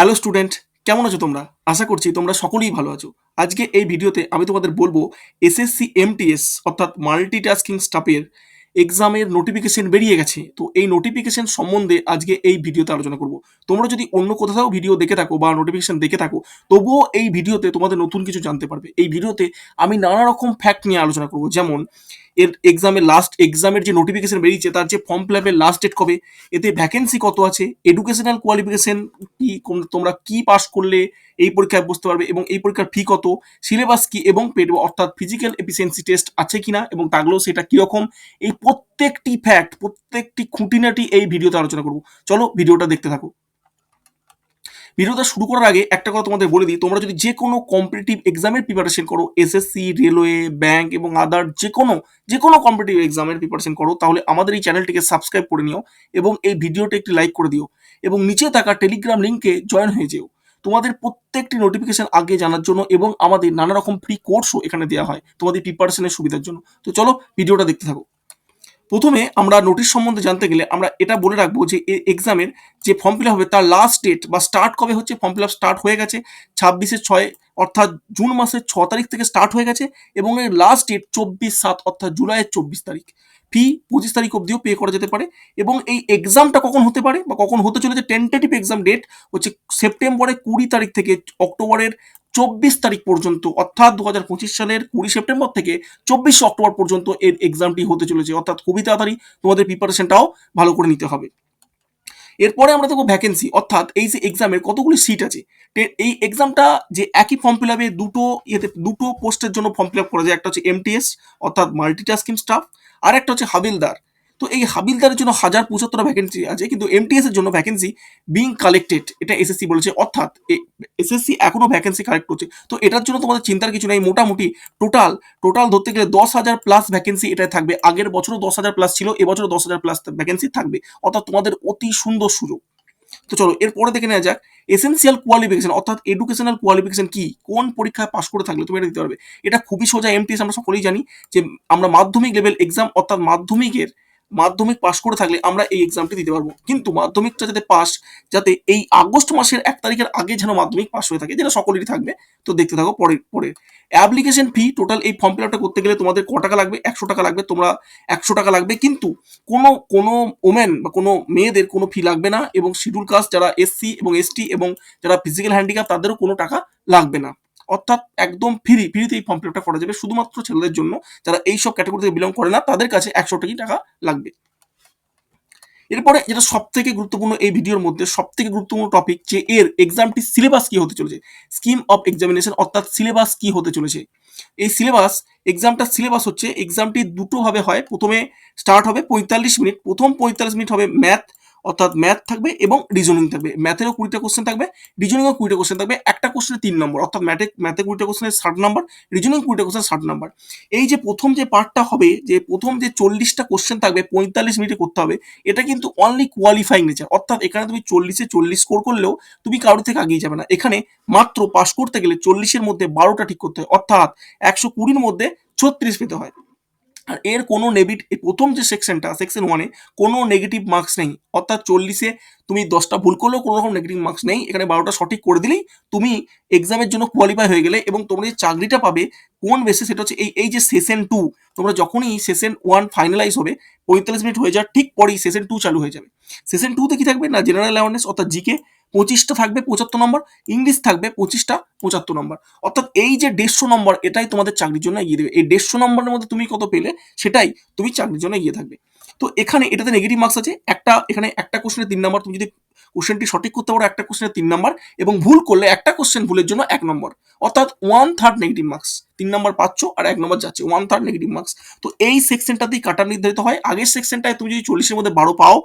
Hello student, কেমন আছো তোমরা? আশা করছি তোমরা সকলেই ভালো আছো। আজকে এই ভিডিওতে আমি তোমাদের বলবো এসএসসি এমটিএস অর্থাৎ মাল্টিটাস্কিং স্টাফের এক্সামের নোটিফিকেশন বেরিয়ে গেছে। তো এই নোটিফিকেশন সম্বন্ধে আজকে এই ভিডিওতে আলোচনা করব। তোমরা যদি অন্য কোথাও ভিডিও দেখে থাকো বা নোটিফিকেশন দেখে থাকো, তবুও এই ভিডিওতে তোমাদের নতুন কিছু জানতে পারবে। এই ভিডিওতে আমি নানা রকম ফ্যাক্ট নিয়ে আলোচনা করব, যেমন এর এক্সামের যে নোটিফিকেশন বেরিয়েছে তার যে ফর্ম ফিল আপের লাস্ট ডেট কবে, এতে ভ্যাকেন্সি কত আছে, এডুকেশনাল কোয়ালিফিকেশন কি, তোমরা কি পাস করলে এই পরীক্ষায় বসতে পারবে এবং এই পরীক্ষার ফি কত, সিলেবাস কি এবং পেড অর্থাৎ ফিজিক্যাল এফিসিয়েন্সি টেস্ট আছে কিনা এবং থাকলেও সেটা কিরকম, এই প্রত্যেকটি ফ্যাক্ট প্রত্যেকটি খুঁটিনাটি এই ভিডিওতে আলোচনা করব। চলো ভিডিওটা দেখতে থাকো। ভিডিওটা শুরু করার আগে একটা কথা তোমাদের বলে দিই, তোমরা যদি যে কোনো কম্পিটিটিভ এক্সামের প্রিপারেশন করো, এসএসসি, রেলওয়ে, ব্যাংক এবং আদার যে কোনো কম্পিটিটিভ এক্সামের প্রিপারেশন করো, তাহলে আমাদের এই চ্যানেলটিকে সাবস্ক্রাইব করে নিও এবং এই ভিডিওটা একটি লাইক করে দিও এবং নিচে থাকা টেলিগ্রাম লিঙ্কে জয়েন হয়ে যেও। তোমাদের প্রত্যেকটি নোটিফিকেশন আগে জানার জন্য এবং আমাদের নানা রকম ফ্রি কোর্সও এখানে দেওয়া হয় তোমাদের প্রিপারেশনের সুবিধার জন্য। তো চলো ভিডিওটা দেখতে থাকো। প্রথমে আমরা নোটিশ সম্বন্ধে জানতে গেলে আমরা এটা বলে রাখবো যে এক্সামের যে ফর্ম ফিল আপ হবে তার লাস্ট ডেট বা স্টার্ট কবে হচ্ছে। ফর্ম ফিল আপ স্টার্ট হয়ে গেছে 26/6, অর্থাৎ জুন মাসের 6 তারিখ থেকে স্টার্ট হয়ে গেছে এবং এর লাস্ট ডেট 24/7 অর্থাৎ জুলাইয়ের 24 তারিখ। ফি 25 তারিখ অবধিও পে করা যেতে পারে এবং এই এক্সামটা কখন হতে পারে বা কখন হতে চলেছে, টেন্টেটিভ এক্সাম ডেট হচ্ছে সেপ্টেম্বরের 20 তারিখ থেকে অক্টোবরের 24 তারিখ পর্যন্ত, অর্থাৎ 2025 সালের 20 সেপ্টেম্বর থেকে 24 অক্টোবর পর্যন্ত এর এক্সামটি হতে চলেছে, অর্থাৎ খুবই তাড়াতাড়ি তোমাদের প্রিপারেশনটাও ভালো করে নিতে হবে। এরপরে আমরা দেখবো ভ্যাকেন্সি, অর্থাৎ এই যে এক্সামের কতগুলি সিট আছে। এই এক্সামটা যে একই ফর্ম ফিল আপে দুটো পোস্টের জন্য ফর্ম ফিল আপ করা যায়, একটা হচ্ছে এমটিএস অর্থাৎ মাল্টিটাস্কিং স্টাফ, আর একটা হচ্ছে হাবিলদার। তো এই হাবিলদারের জন্য 1075টা ভ্যাকেন্সি আছে, কিন্তু এমটিএস এর জন্য ভ্যাকেন্সি বিং কালেক্টেড, এটা এসএসসি বলেছে, অর্থাৎ এসএসসি এখনো ভ্যাকেন্সি কালেক্ট করছে। তো এটার জন্য তোমাদের চিন্তার কিছু নেই, মোটামুটি টোটাল টোটাল ধরতে গেলে 10,000 প্লাস ভ্যাকেন্সি এটাই থাকবে। আগের বছরও 10,000 প্লাস ছিল, এবছরও 10,000 প্লাস ভ্যাকেন্সি থাকবে, অর্থাৎ তোমাদের অতি সুন্দর সুযোগ। তো চলো এরপরে দেখে নেওয়া যাক এসেন্সিয়াল কোয়ালিফিকেশন, অর্থাৎ এডুকেশনাল কোয়ালিফিকেশন কি, কোন পরীক্ষায় পাশ করে থাকলে তুমি এটা দিতে পারবে। এটা খুবই সোজা, এমটিএস আমরা সকলেই জানি যে আমরা মাধ্যমিক লেভেল এক্সাম, অর্থাৎ মাধ্যমিক পাশ করে থাকলে আমরা এই এক্সামটি দিতে পারবো। কিন্তু মাধ্যমিকটা যাতে এই আগস্ট মাসের 1 তারিখের আগে যেন মাধ্যমিক পাস হয়ে থাকে, যেটা সকলেরই থাকবে। তো দেখতে থাকো পরের অ্যাপ্লিকেশন ফি। টোটাল এই ফর্ম ফিল আপটা করতে গেলে তোমাদের ক টাকা লাগবে? 100 টাকা লাগবে। তোমরা 100 টাকা লাগবে, কিন্তু কোনো ওমেন বা কোনো মেয়েদের কোনো ফি লাগবে না এবং শিডিউল কাস্ট যারা এসসি এবং এসটি এবং যারা ফিজিক্যাল হ্যান্ডিক্যাপ তাদেরও কোনো টাকা লাগবে না, অর্থাৎ একদম ফ্রিতে এই ফর্ম ফিল আপটা করা যাবে। শুধুমাত্র ছেলেদের জন্য, যারা এইসব ক্যাটাগরি থেকে বিলং করে না তাদের কাছে 100 টাকা লাগবে। এরপরে যেটা সব থেকে গুরুত্বপূর্ণ এই ভিডিওর মধ্যে সব থেকে গুরুত্বপূর্ণ টপিক, যে এর এক্সামটি সিলেবাস কি হতে চলেছে, স্কিম অফ এক্সামিনেশন, অর্থাৎ সিলেবাস কি হতে চলেছে। এই এক্সামটার সিলেবাস হচ্ছে, এক্সামটি দুটো ভাবে হয়। প্রথমে স্টার্ট হবে 45 মিনিট, প্রথম 45 মিনিট হবে ম্যাথ, অর্থাৎ ম্যাথ থাকবে এবং রিজনিং থাকবে। ম্যাথেরও 20টা কোশ্চেন থাকবে, রিজনিংও 20টা কোশ্চেন থাকবে। একটা কোশ্চেনে 3 নম্বর, অর্থাৎ ম্যাথে 20টা কোশ্চেনে 60 নম্বর, রিজনিং 20টা কোশ্চেন 60 নম্বর। এই যে প্রথম যে পার্টটা হবে, যে প্রথম যে 40টা কোশ্চেন থাকবে 45 মিনিটে করতে হবে, এটা কিন্তু অনলি কোয়ালিফাইং নেচার, অর্থাৎ এখানে তুমি 40-এ 40 স্কোর করলেও তুমি কারোর থেকে আগিয়ে যাবে না। এখানে মাত্র পাস করতে গেলে 40-এর মধ্যে 12টা ঠিক করতে হয়, অর্থাৎ 120-র মধ্যে 36 পেতে হয়। আর এর কোনো প্রথম যে সেকশনটা, সেকশন 1-এ কোনো নেগেটিভ মার্কস নেই, অর্থাৎ 40-এ তুমি 10টা ভুল করলেও কোনো রকম নেগেটিভ মার্কস নেই। এখানে 12টা সঠিক করে দিলেই তুমি এক্সামের জন্য কোয়ালিফাই হয়ে গেলে এবং তোমরা যে চাকরিটা পাবে কোন বেসে, সেটা হচ্ছে এই যে সেশন 2, তোমরা যখনই সেশন 1 ফাইনালাইজ হবে 45 মিনিট হয়ে যাওয়ার ঠিক পরেই সেশন 2 চালু হয়ে যাবে। সেশন 2-তে কি থাকবে না, জেনারেল অ্যাওয়ারনেস অর্থাৎ জিকে 25টা থাকবে 75 নম্বর, ইংলিশ থাকবে 25টা 75 নম্বর, অর্থাৎ এই যে 150 নম্বর এটাই তোমাদের চাকরির জন্য এগিয়ে দেবে। এই 150 নম্বরের মধ্যে তুমি কত পেলে সেটাই তুমি চাকরির জন্য এগিয়ে থাকবে। তো এখানে এটাতে নেগেটিভ মার্কস আছে এখানে একটা কোশ্চেনে 3 নম্বর, তুমি যদি কোশ্চেনটি সঠিক করতে পারো একটা কোশ্চেনে 3 নম্বর এবং ভুল করলে একটা কোশ্চেন ভুলের জন্য 1 নম্বর, অর্থাৎ 1/3 নেগেটিভ মার্কস। 3 নম্বর পাচ্ছ আর 1 নম্বর যাচ্ছে, 1/3 নেগেটিভ মার্কস। তো এই সেকশনটাতেই কাটা নির্ধারিত হয়। আগের সেকশনটায় তুমি যদি 40-এর মধ্যে 12 পাও,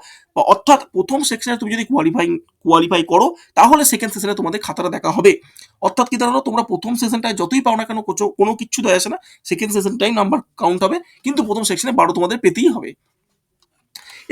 অর্থাৎ প্রথম সেকশনে তুমি যদি কোয়ালিফাই করো, তাহলে সেকেন্ড সেশনে তোমাদের খাতাটা দেখা হবে। অর্থাৎ কি দাঁড়ালো, তোমরা প্রথম সেশনটায় যতই পাও না কেন কোনো কিচ্ছু দেয় আসে না, সেকেন্ড সেশনটাই নাম্বার কাউন্ট হবে, কিন্তু প্রথম সেকশনে 12 তোমাদের পেতেই হবে।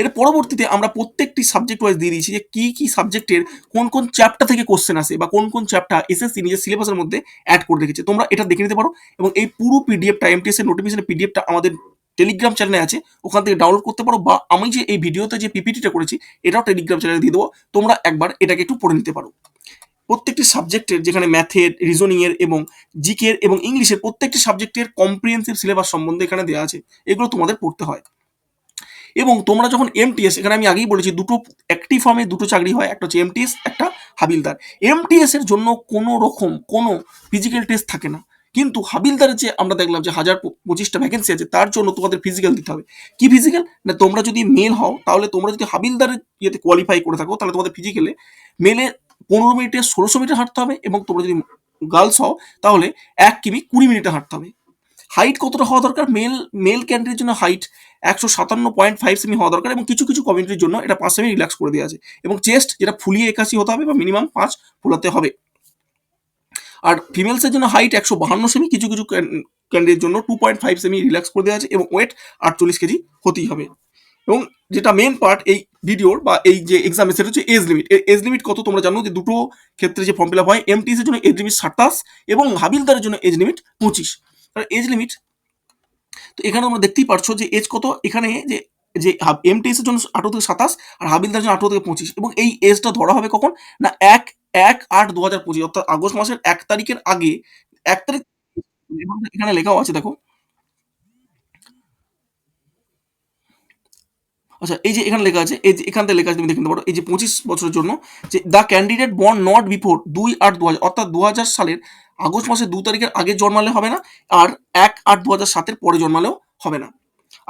এর পরবর্তীতে আমরা প্রত্যেকটি সাবজেক্ট ওয়াইজ দিয়ে দিয়েছি যে কি সাবজেক্টের কোন চ্যাপ্টার থেকে কোশ্চেন আসে বা কোন চ্যাপ্টার এসএসসি নিজের সিলেবাসের মধ্যে অ্যাড করে রেখেছে। তোমরা এটা দেখে নিতে পারো এবং এই পুরো পিডিএফটা, এমটিএস এর নোটিফিকেশনের পিডিএফটা আমাদের টেলিগ্রাম চ্যানেলে আছে, ওখান থেকে ডাউনলোড করতে পারো, বা আমি যে এই ভিডিওতে যে পিপিটিটা করেছি এটাও টেলিগ্রাম চ্যানেলে দিয়ে দেবো, তোমরা একবার এটাকে একটু পড়ে নিতে পারো। প্রত্যেকটি সাবজেক্টের, যেখানে ম্যাথের, রিজনিংয়ের এবং জিকের এবং ইংলিশের প্রত্যেকটি সাবজেক্টের কম্প্রিহেন্সিভ সিলেবাস সম্বন্ধে এখানে দেওয়া আছে। এগুলো তোমাদের পড়তে হয়। এবং তোমরা যখন এমটিএস, এখানে আমি আগেই বলেছি দুটো, একটি ফর্মে দুটো চাকরি হয়, একটা হচ্ছে এমটিএস, একটা হাবিলদার। এমটিএস এর জন্য কোনো রকম কোনো ফিজিক্যাল টেস্ট থাকে না, কিন্তু হাবিলদারের যে আমরা দেখলাম যে 1025টা ভ্যাকেন্সি আছে, তার জন্য তোমাদের ফিজিক্যাল দিতে হবে। কি ফিজিক্যাল না, তোমরা যদি মেল হও, তাহলে তোমরা যদি হাবিলদারের ইয়েতে কোয়ালিফাই করে থাকো, তাহলে তোমাদের ফিজিক্যালে মেলে 15 মিনিটে 1600 মিটার হাঁটতে হবে, এবং তোমরা যদি গার্লস হও তাহলে 1 কিমি 20 মিনিটে হাঁটতে হবে। হাইট কতটা হওয়া দরকার, মেল ক্যান্ডিডেটের জন্য হাইট 157.5 সেমি হওয়া দরকার, এবং কিছু কিছু কমিউনিটির জন্য এটা 5 সেমি রিল্যাক্স করে দেওয়া আছে। এবং চেস্ট যেটা ফুলিয়ে 81 হতে হবে বা মিনিমাম 5 ফোলাতে হবে। আর ফিমেলসের জন্য হাইট 152 সেমি, কিছু কিছু ক্যান্ডিডেটের জন্য 2.5 সেমি রিল্যাক্স করে দেওয়া আছে, এবং ওয়েট 48 কেজি হতেই হবে। এবং যেটা মেন পার্ট এই ভিডিওর বা এই যে এক্সামে, সেটা হচ্ছে এজ লিমিট। এজ লিমিট কত তোমরা জানো যে দুটো ক্ষেত্রে যে ফর্ম ফিল আপ হয়, এমটিএস এর জন্য এজ লিমিট 27 এবং হাবিলদারের জন্য এজ লিমিট 25। এজ লিমিট, তো এখানে তোমরা দেখতেই পারছো যে এজ কত, এখানে যে যে এমটিএস এর জন্য 18 থেকে 27 আর হাবিলদার জন্য 18 থেকে 25, এবং এই এজটা ধরা হবে কখন না 1/8/2025, অর্থাৎ আগস্ট মাসের 1 তারিখের আগে। 1 তারিখ এখানে লেখাও আছে, দেখো। আচ্ছা, এই যে এখানে লেখা আছে, এই যে এখান থেকে লেখা আছে, তুমি দেখে নিতে পারো, এই যে 25 বছরের জন্য, যে the candidate born not before 2/8/2000, অর্থাৎ 2000 সালের আগস্ট মাসের 2 তারিখের আগে জন্মালে হবে না, আর 1/8/2007 পরে জন্মালেও হবে না।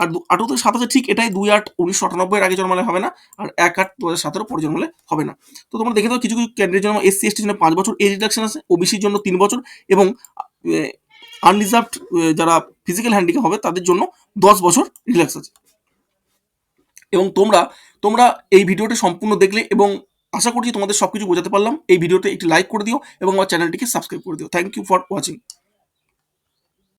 আর 18 থেকে 27 ঠিক এটাই, 2/8/1998 আগে জন্মালে হবে না, আর 1/8/2007 পরে জন্মালে হবে না। তো তোমরা দেখে দাও, কিছু কিছু ক্যান্ডিডেট জন্য, এসসি এসটির জন্য 5 বছর এজ রিডাকশন আছে, ওবিসির জন্য 3 বছর, এবং আনরিজার্ভড যারা ফিজিক্যাল হ্যান্ডিক্যাপ হবে তাদের জন্য 10 বছর রিল্যাক্স আছে। এবং তোমরা তোমরা এই ভিডিওটি সম্পূর্ণ দেখলে, এবং আশা করছি তোমাদের সবকিছু বোঝাতে পারলাম। এই ভিডিওতে একটি লাইক করে দিও এবং আমার চ্যানেলটিকে সাবস্ক্রাইব করে দিও। Thank you for watching.